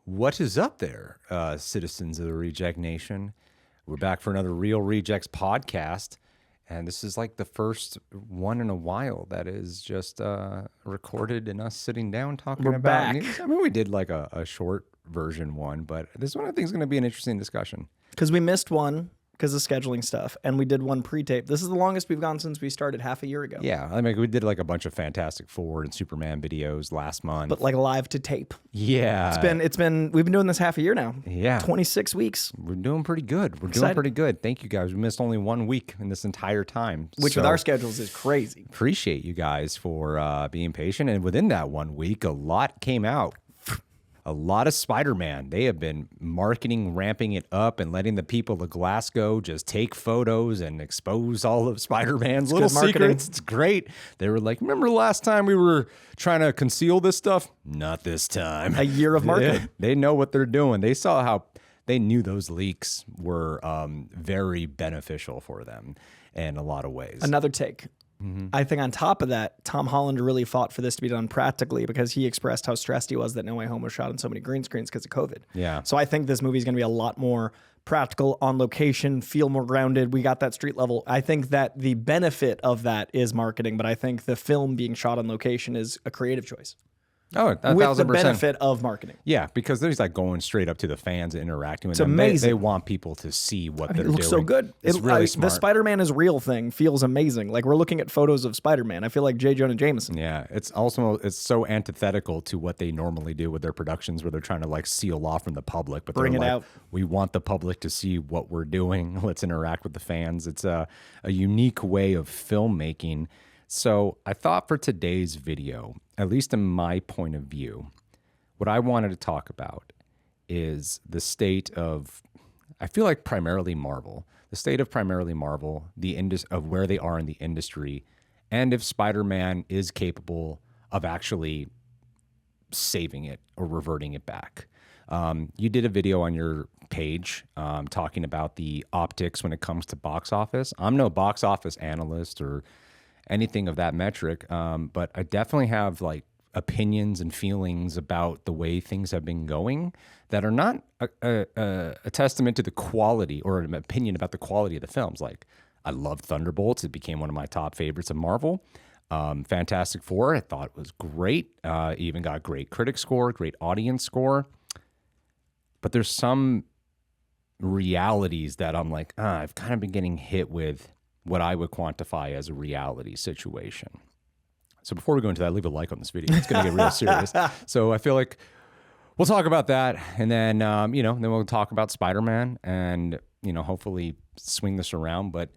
What is up there, citizens of the Reject Nation? We're back for another Real Rejects podcast, and this is like the first one in a while that is just recorded and us sitting down talking We're about back. I mean, we did like a short version one, but this one I think is going to be an interesting discussion. Because we missed one because of scheduling stuff, and we did one pre-tape. This is the longest we've gone since we started half a year ago. Yeah, I mean, we did like a bunch of Fantastic Four and Superman videos last month. But like live to tape. Yeah. We've been doing this half a year now. Yeah. 26 weeks. We're doing pretty good. Doing pretty good. Thank you guys. We missed only 1 week in this entire time. Which with our schedules is crazy. Appreciate you guys for being patient. And within that 1 week, a lot came out. A lot of Spider-Man. They have been marketing, ramping it up, and letting the people of Glasgow just take photos and expose all of Spider-Man's little secrets. It's great. They were like, remember last time we were trying to conceal this stuff? Not this time. A year of marketing. They know what they're doing. They saw how they knew those leaks were very beneficial for them in a lot of ways. Another take. I think on top of that, Tom Holland really fought for this to be done practically because he expressed how stressed he was that No Way Home was shot on so many green screens because of COVID. Yeah. So I think this movie is going to be a lot more practical, on location, feel more grounded. We got that street level. I think that the benefit of that is marketing, but I think the film being shot on location is a creative choice. Oh, 1,000%. With the benefit of marketing. Yeah, because there's like going straight up to the fans and interacting with It's them. amazing. They want people to see what they're It looks doing. so good. It's really smart. The Spider-Man is real thing feels amazing. Like we're looking at photos of Spider-Man. I feel like J. Jonah Jameson. Yeah, it's so antithetical to what they normally do with their productions where they're trying to like seal off from the public. But Bring they're it like, out. we want the public to see what we're doing. Let's interact with the fans. It's a unique way of filmmaking. So I thought for today's video, at least in my point of view, what I wanted to talk about is the state of, I feel like primarily Marvel, the state of primarily Marvel, of where they are in the industry, and if Spider-Man is capable of actually saving it or reverting it back. You did a video on your page talking about the optics when it comes to box office. I'm no box office analyst or anything of that metric, but I definitely have like opinions and feelings about the way things have been going that are not a testament to the quality or an opinion about the quality of the films. Like I love Thunderbolts. It became one of my top favorites of Marvel. Fantastic Four, I thought was great. Even got great critic score, great audience score. But there's some realities that I'm like, I've kind of been getting hit with what I would quantify as a reality situation. So before we go into that, leave a like on this video. It's going to get real serious. So I feel like we'll talk about that. And then, then we'll talk about Spider-Man and, hopefully swing this around. But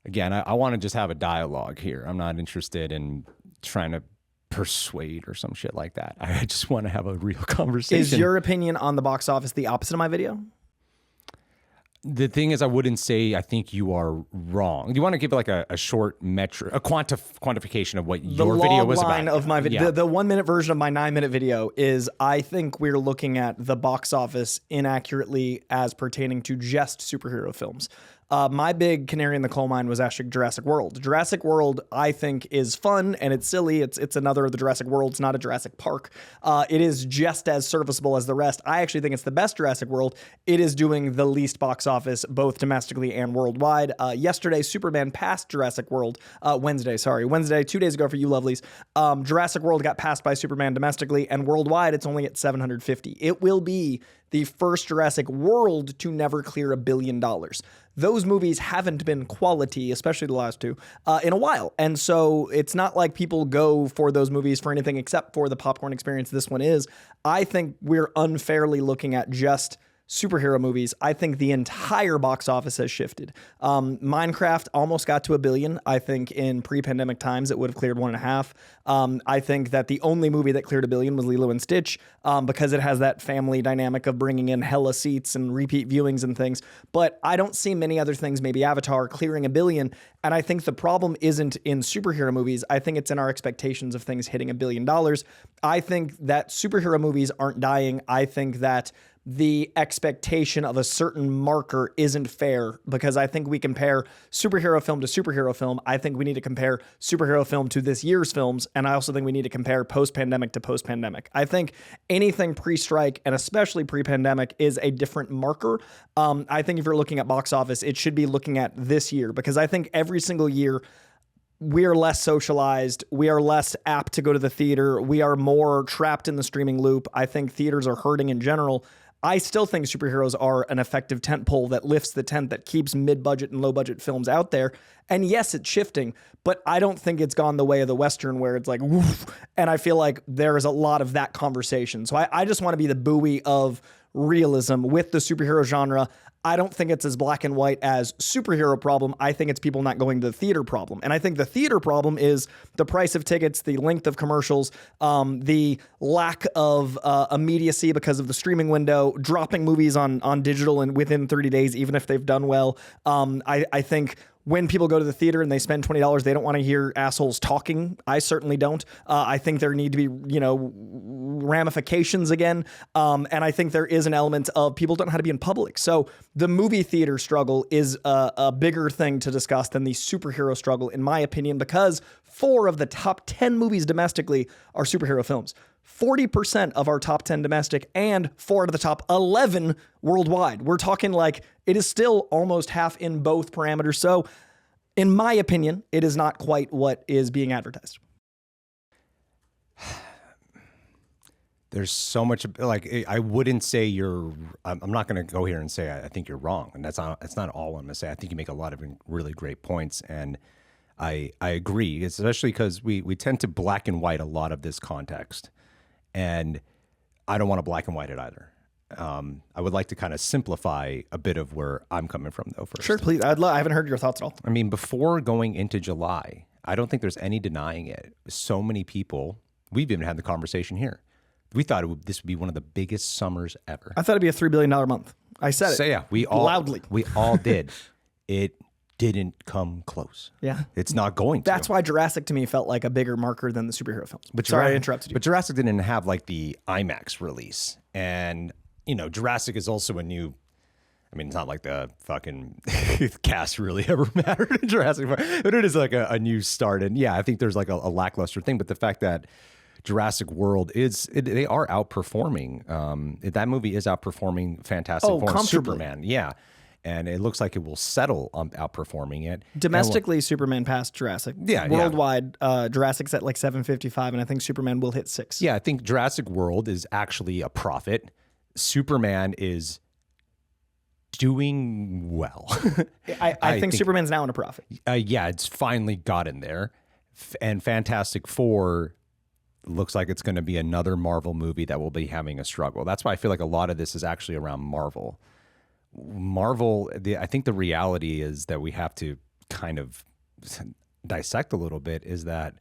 again, I want to just have a dialogue here. I'm not interested in trying to persuade or some shit like that. I just want to have a real conversation. Is your opinion on the box office the opposite of my video? The thing is, I wouldn't say I think you are wrong. You want to give like a short metric, a quantification of what your video was about. The log line of my video, Yeah. the 1 minute version of my 9 minute video is I think we're looking at the box office inaccurately as pertaining to just superhero films. My big canary in the coal mine was actually Jurassic World. Jurassic World, I think, is fun and it's silly. It's another of the Jurassic Worlds, not a Jurassic Park. It is just as serviceable as the rest. I actually think it's the best Jurassic World. It is doing the least box office, both domestically and worldwide. Yesterday, Superman passed Jurassic World. Wednesday, 2 days ago for you lovelies. Jurassic World got passed by Superman domestically, and worldwide, it's only at 750. It will be the first Jurassic World to never clear $1 billion. Those movies haven't been quality, especially the last two, in a while. And so it's not like people go for those movies for anything except for the popcorn experience this one is. I think we're unfairly looking at just superhero movies. I think the entire box office has shifted. Minecraft almost got to $1 billion. I think in pre-pandemic times it would have cleared 1.5. I think that the only movie that cleared $1 billion was Lilo and Stitch because it has that family dynamic of bringing in hella seats and repeat viewings and things. But I don't see many other things, maybe Avatar clearing $1 billion. And I think the problem isn't in superhero movies. I think it's in our expectations of things hitting $1 billion. I think that superhero movies aren't dying. I think that the expectation of a certain marker isn't fair, because I think we compare superhero film to superhero film. I think we need to compare superhero film to this year's films. And I also think we need to compare post-pandemic to post-pandemic. I think anything pre-strike and especially pre-pandemic is a different marker. I think if you're looking at box office, it should be looking at this year, because I think every single year we are less socialized. We are less apt to go to the theater. We are more trapped in the streaming loop. I think theaters are hurting in general. I still think superheroes are an effective tentpole that lifts the tent, that keeps mid-budget and low-budget films out there. And yes, it's shifting, but I don't think it's gone the way of the Western, where it's like, woof. And I feel like there is a lot of that conversation. So I just want to be the buoy of realism with the superhero genre. I don't think it's as black and white as superhero problem. I think it's people not going to the theater problem. And I think the theater problem is the price of tickets, the length of commercials, the lack of immediacy because of the streaming window, dropping movies on digital and within 30 days, even if they've done well. I think when people go to the theater and they spend $20, they don't want to hear assholes talking. I certainly don't. I think there need to be, ramifications again. And I think there is an element of people don't know how to be in public. So the movie theater struggle is a bigger thing to discuss than the superhero struggle, in my opinion, because 4 of the top 10 movies domestically are superhero films. 40% of our top 10 domestic and 4 out of the top 11 worldwide. We're talking like it is still almost half in both parameters. So in my opinion, it is not quite what is being advertised. There's so much, like, I wouldn't say I'm not going to go here and say I think you're wrong. And that's not all I'm going to say. I think you make a lot of really great points. And I agree, especially because we tend to black and white a lot of this context. And I don't want to black and white it either. I would like to kind of simplify a bit of where I'm coming from, though, first. Sure, please. I haven't heard your thoughts at all. I mean, before going into July, I don't think there's any denying it. So many people, we've even had the conversation here. We thought this would be one of the biggest summers ever. I thought it'd be a $3 billion month. I said it. So yeah, loudly. We all did. It didn't come close. Yeah. It's not going to. That's why Jurassic to me felt like a bigger marker than the superhero films. But sorry, I interrupted you. But Jurassic didn't have like the IMAX release. And, Jurassic is also a new, it's not like the fucking cast really ever mattered in Jurassic, but it is like a new start. And yeah, I think there's like a lackluster thing. But the fact that Jurassic World they are outperforming. That movie is outperforming Fantastic Four and Superman. Yeah. And it looks like it will settle on outperforming it. Domestically, Superman passed Jurassic. Yeah. Worldwide, Jurassic's at like 755, and I think Superman will hit 6. Yeah, I think Jurassic World is actually a profit. Superman is doing well. I think Superman's now in a profit. Yeah, it's finally gotten there. And Fantastic Four looks like it's going to be another Marvel movie that will be having a struggle. That's why I feel like a lot of this is actually around Marvel. I think the reality is that we have to kind of dissect a little bit is that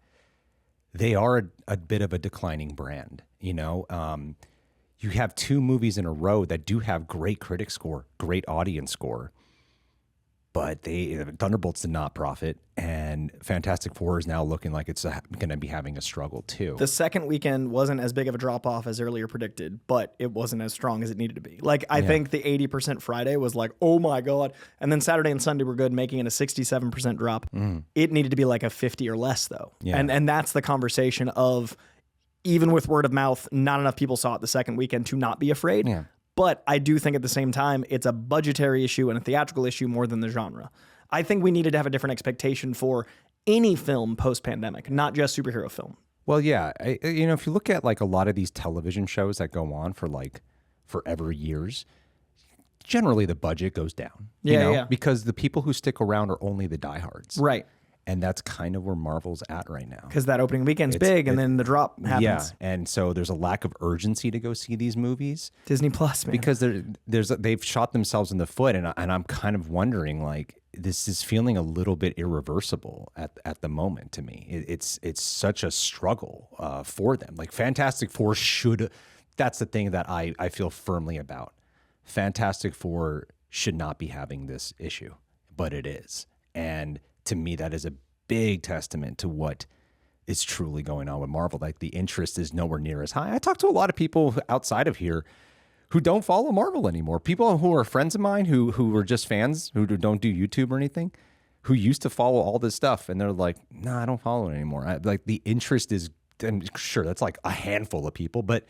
they are a bit of a declining brand. You have 2 movies in a row that do have great critic score, great audience score, but Thunderbolts did not profit, and Fantastic Four is now looking like it's going to be having a struggle too. The second weekend wasn't as big of a drop-off as earlier predicted, but it wasn't as strong as it needed to be. I think the 80% Friday was like, oh my God. And then Saturday and Sunday were good, making it a 67% drop. It needed to be like a 50 or less, though. Yeah. And that's the conversation of, even with word of mouth, not enough people saw it the second weekend to not be afraid. Yeah. But I do think at the same time, it's a budgetary issue and a theatrical issue more than the genre. I think we needed to have a different expectation for any film post-pandemic, not just superhero film. Well, yeah. If you look at like a lot of these television shows that go on for like forever years, generally the budget goes down. Because the people who stick around are only the diehards. Right. And that's kind of where Marvel's at right now. Because that opening weekend's big, and then the drop happens. Yeah, and so there's a lack of urgency to go see these movies. Disney Plus, man. Because they've shot themselves in the foot, and I'm kind of wondering, like, this is feeling a little bit irreversible at the moment to me. It's such a struggle for them. Like, Fantastic Four should... That's the thing that I feel firmly about. Fantastic Four should not be having this issue, but it is. And to me, that is a big testament to what is truly going on with Marvel. Like, the interest is nowhere near as high. I talked to a lot of people outside of here who don't follow Marvel anymore. People who are friends of mine who are just fans who don't do YouTube or anything, who used to follow all this stuff, and they're like, "Nah, I don't follow it anymore." Like the interest is, and sure, that's like a handful of people, but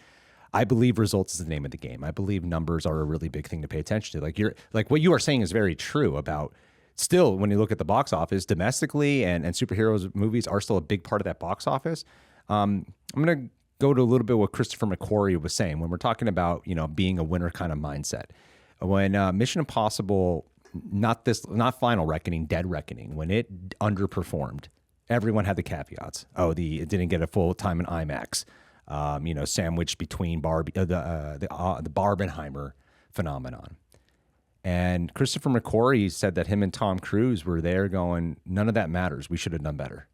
I believe results is the name of the game. I believe numbers are a really big thing to pay attention to. Like what you are saying is very true about. Still, when you look at the box office domestically and superheroes movies are still a big part of that box office. I'm going to go to a little bit what Christopher McQuarrie was saying when we're talking about, being a winner kind of mindset. When Mission Impossible, not Final Reckoning, Dead Reckoning, when it underperformed, everyone had the caveats. Oh, it didn't get a full time in IMAX. Sandwiched between Barbie, the Barbenheimer phenomenon. And Christopher McQuarrie said that him and Tom Cruise were there going, none of that matters. We should have done better.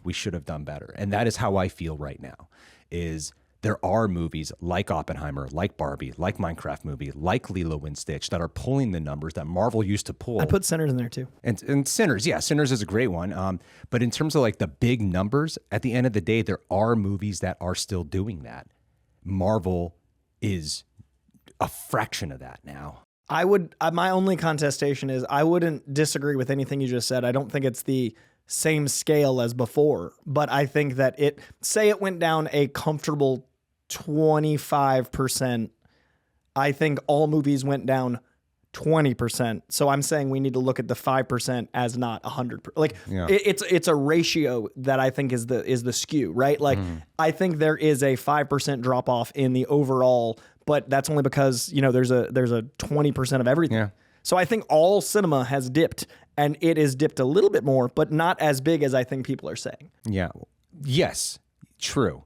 We should have done better. And that is how I feel right now, is there are movies like Oppenheimer, like Barbie, like Minecraft movie, like Lilo and Stitch that are pulling the numbers that Marvel used to pull. I put Sinners in there too. And Sinners, yeah, Sinners is a great one. But in terms of like the big numbers, at the end of the day, there are movies that are still doing that. Marvel is a fraction of that now. My only contestation is I wouldn't disagree with anything you just said. I don't think it's the same scale as before, but I think that it went down a comfortable 25%. I think all movies went down 20%. So I'm saying we need to look at the 5% as not 100%. Like it's a ratio that I think is the skew, right? Like I think there is a 5% drop off in the overall, but that's only because, there's a 20% of everything. Yeah. So I think all cinema has dipped, and it is dipped a little bit more, but not as big as I think people are saying. Yeah. Yes. True.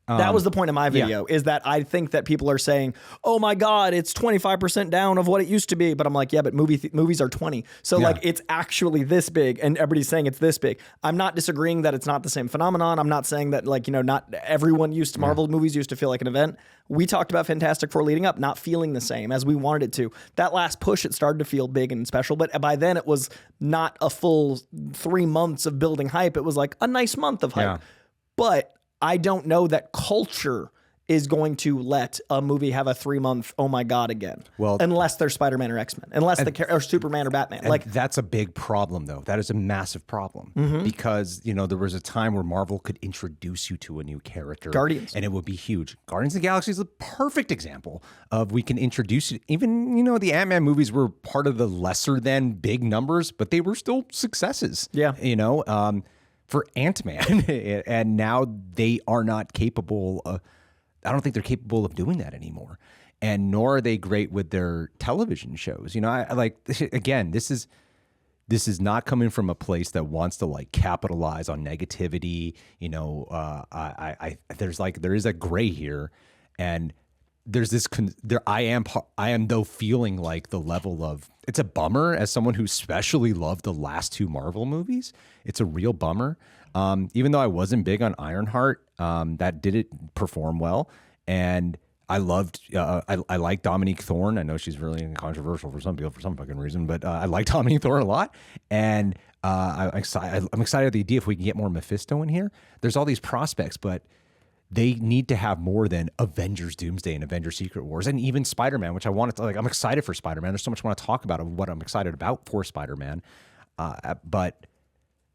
That was the point of my video, is that I think that people are saying, oh my God, it's 25% down of what it used to be. But I'm like, yeah, but movies are 20. So like it's actually this big, and everybody's saying it's this big. I'm not disagreeing that it's not the same phenomenon. I'm not saying that not everyone Marvel movies used to feel like an event. We talked about Fantastic Four leading up, not feeling the same as we wanted it to. That last push, it started to feel big and special, but by then it was not a full 3 months of building hype. It was like a nice month of hype. Yeah. But I don't know that culture is going to let a movie have a 3-month, oh my God, again. Well, unless they're Spider-Man or X-Men, or Superman or Batman. Like that's a big problem, though. That is a massive problem because, there was a time where Marvel could introduce you to a new character. Guardians. And it would be huge. Guardians of the Galaxy is a perfect example of we can introduce you. Even, the Ant-Man movies were part of the lesser than big numbers, but they were still successes. Yeah. For Ant-Man, and now they are not capable of, I don't think they're capable of doing that anymore. And nor are they great with their television shows. I like, again, this is not coming from a place that wants to like capitalize on negativity. There is a gray here, and there's this, I am though feeling like the level of, it's a bummer as someone who especially loved the last 2 Marvel movies. It's a real bummer. Even though I wasn't big on Ironheart, that didn't perform well. And I loved, I like Dominique Thorne. I know she's really controversial for some people for some fucking reason, but I like Dominique Thorne a lot. And I'm excited at the idea if we can get more Mephisto in here. There's all these prospects, but they need to have more than Avengers Doomsday and Avengers Secret Wars, and even Spider-Man, which I wanted to, like, I'm excited for Spider-Man. There's so much I want to talk about of what I'm excited about for Spider-Man. But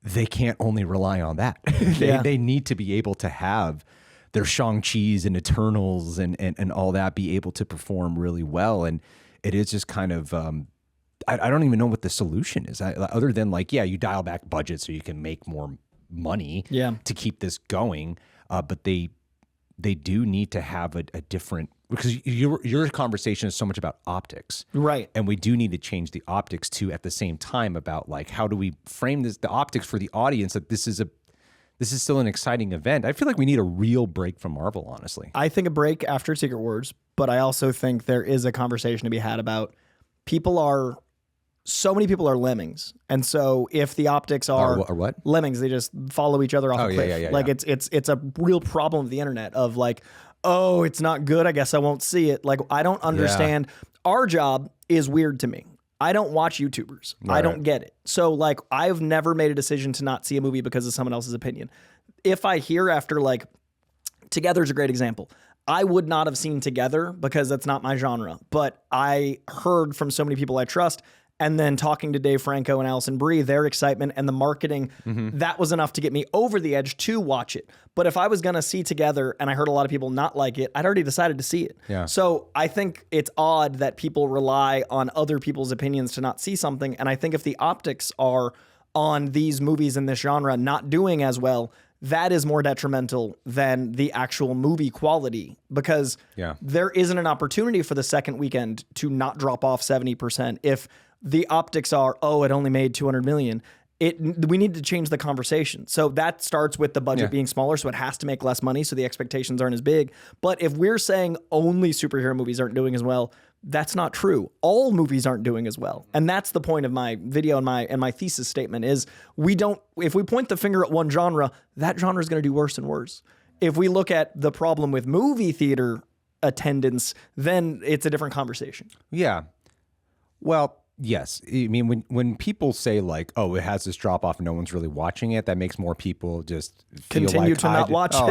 they can't only rely on that. They need to be able to have their Shang-Chi's and Eternals and all that be able to perform really well. And it is just kind of, I don't even know what the solution is. Other than like, you dial back budget so you can make more money to keep this going. But they do need to have a different, because your conversation is so much about optics. Right. And we do need to change the optics too at the same time about like, how do we frame the optics for the audience that this is still an exciting event. I feel like we need a real break from Marvel, honestly. I think a break after Secret Wars, but I also think there is a conversation to be had about so many people are lemmings. And so if the optics are what? Lemmings, they just follow each other off a cliff. Like it's a real problem of the internet of like, oh, it's not good, I guess I won't see it. Like, I don't understand. Our job is weird to me. I don't watch YouTubers. Right. I don't get it. So like, I've never made a decision to not see a movie because of someone else's opinion. If I hear after like, Together's a great example. I would not have seen Together because that's not my genre. But I heard from so many people I trust, and then talking to Dave Franco and Alison Brie, their excitement and the marketing, that was enough to get me over the edge to watch it. But if I was going to see Together and I heard a lot of people not like it, I'd already decided to see it. Yeah. So I think it's odd that people rely on other people's opinions to not see something. And I think if the optics are on these movies in this genre not doing as well, that is more detrimental than the actual movie quality, because there isn't an opportunity for the second weekend to not drop off 70% if the optics are, oh, it only made 200 million. We need to change the conversation. So that starts with the budget being smaller, so it has to make less money, so the expectations aren't as big. But if we're saying only superhero movies aren't doing as well, that's not true. All movies aren't doing as well. And that's the point of my video and my thesis statement is if we point the finger at one genre, that genre is going to do worse and worse. If we look at the problem with movie theater attendance, then it's a different conversation. Yeah. Well, yes. I mean, when people say like, oh, it has this drop off and no one's really watching it, that makes more people just feel Continue like to not watch it. I don't